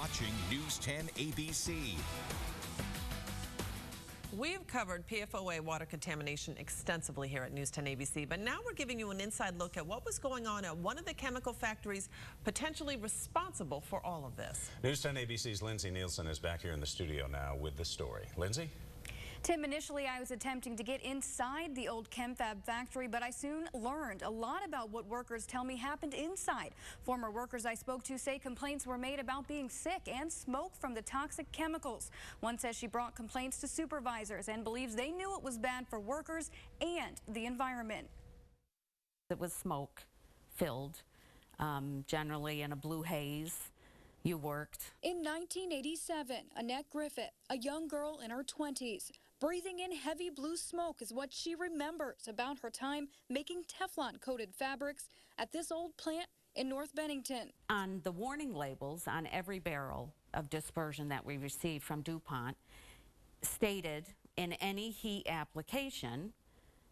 watching News 10 ABC. We've covered PFOA water contamination extensively here at News 10 ABC, but now we're giving you an inside look at what was going on at one of the chemical factories potentially responsible for all of this. News 10 ABC's Lindsay Nielsen is back here in the studio now with the story. Lindsay? Tim, initially I was attempting to get inside the old ChemFab factory, but I soon learned a lot about what workers tell me happened inside. Former workers I spoke to say complaints were made about being sick and smoke from the toxic chemicals. One says she brought complaints to supervisors and believes they knew it was bad for workers and the environment. It was smoke filled, generally in a blue haze. You worked. In 1987, Annette Griffith, a young girl in her 20s, breathing in heavy blue smoke is what she remembers about her time making Teflon-coated fabrics at this old plant in North Bennington. On the warning labels on every barrel of dispersion that we received from DuPont stated in any heat application,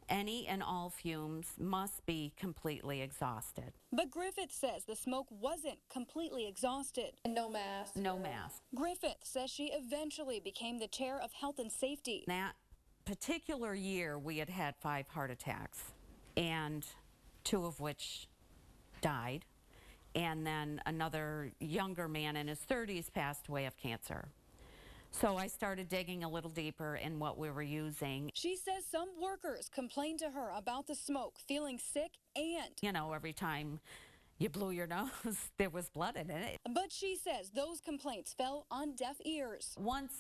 any and all fumes must be completely exhausted. But Griffith says the smoke wasn't completely exhausted. No mask. No mask. Griffith says she eventually became the chair of health and safety. That particular year, we had had 5 heart attacks, and 2 of which died. And then another younger man in his 30s passed away of cancer. So I started digging a little deeper in what we were using. She says some workers complained to her about the smoke, feeling sick and... You know, every time you blew your nose, there was blood in it. But she says those complaints fell on deaf ears. Once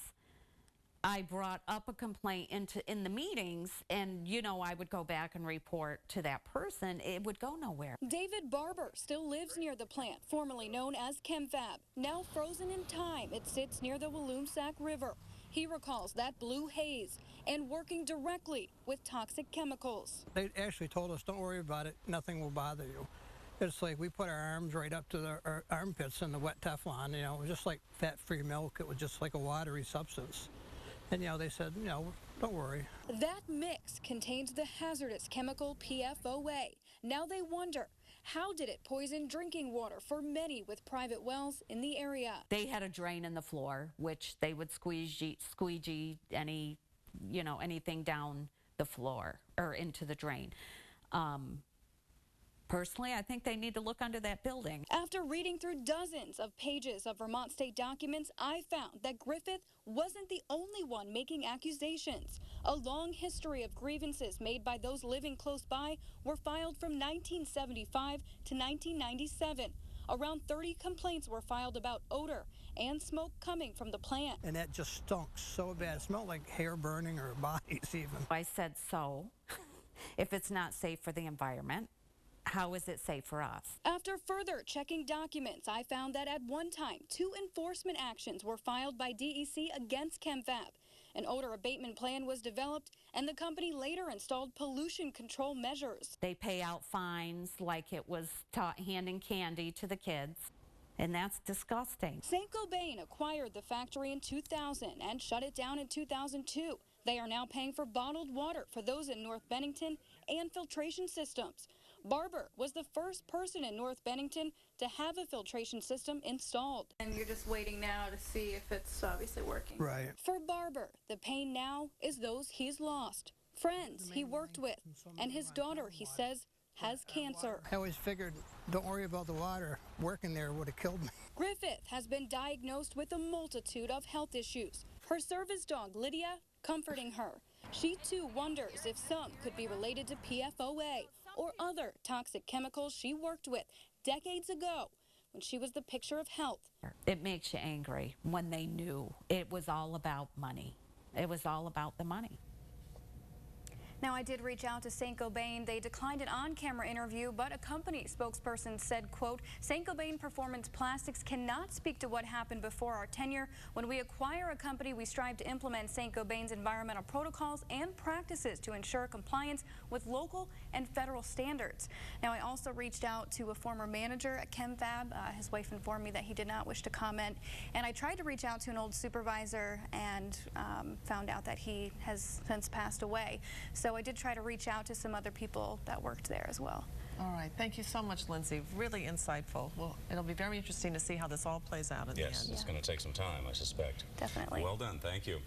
I brought up a complaint in the meetings, and, you know, I would go back and report to that person, it would go nowhere. David Barber still lives near the plant, formerly known as ChemFab. Now frozen in time, it sits near the Walloomsac River. He recalls that blue haze and working directly with toxic chemicals. They actually told us, don't worry about it, nothing will bother you. It's like we put our arms right up to our armpits in the wet Teflon, you know, it was just like fat-free milk. It was just like a watery substance. And, you know, they said, you know, don't worry. That mix contains the hazardous chemical PFOA. Now they wonder, how did it poison drinking water for many with private wells in the area? They had a drain in the floor, which they would squeegee any, you know, anything down the floor or into the drain. Personally, I think they need to look under that building. After reading through dozens of pages of Vermont state documents, I found that Griffith wasn't the only one making accusations. A long history of grievances made by those living close by were filed from 1975 to 1997. Around 30 complaints were filed about odor and smoke coming from the plant. And that just stunk so bad. It smelled like hair burning or bodies even. I said, so, if it's not safe for the environment, how is it safe for us? After further checking documents, I found that at one time, 2 enforcement actions were filed by DEC against ChemFab. An odor abatement plan was developed, and the company later installed pollution control measures. They pay out fines like it was handing candy to the kids, and that's disgusting. St. Gobain acquired the factory in 2000 and shut it down in 2002. They are now paying for bottled water for those in North Bennington and filtration systems. Barber was the first person in North Bennington to have a filtration system installed. And you're just waiting now to see if it's obviously working. Right. For Barber, the pain now is those he's lost, friends he worked with, and his daughter, he says, has cancer. I always figured, don't worry about the water. Working there would have killed me. Griffith has been diagnosed with a multitude of health issues. Her service dog, Lydia, comforting her. She too wonders if some could be related to PFOA or other toxic chemicals she worked with decades ago when she was the picture of health. It makes you angry when they knew it was all about money. It was all about the money. Now, I did reach out to St. Gobain. They declined an on-camera interview, but a company spokesperson said, quote, St. Gobain Performance Plastics cannot speak to what happened before our tenure. When we acquire a company, we strive to implement St. Gobain's environmental protocols and practices to ensure compliance with local and federal standards. Now, I also reached out to a former manager at ChemFab. His wife informed me that he did not wish to comment. And I tried to reach out to an old supervisor and found out that he has since passed away. So I did try to reach out to some other people that worked there as well. All right. Thank you so much, Lindsay. Really insightful. Well, it'll be very interesting to see how this all plays out in the end. Yes, it's going to take some time, I suspect. Definitely. Well done. Thank you.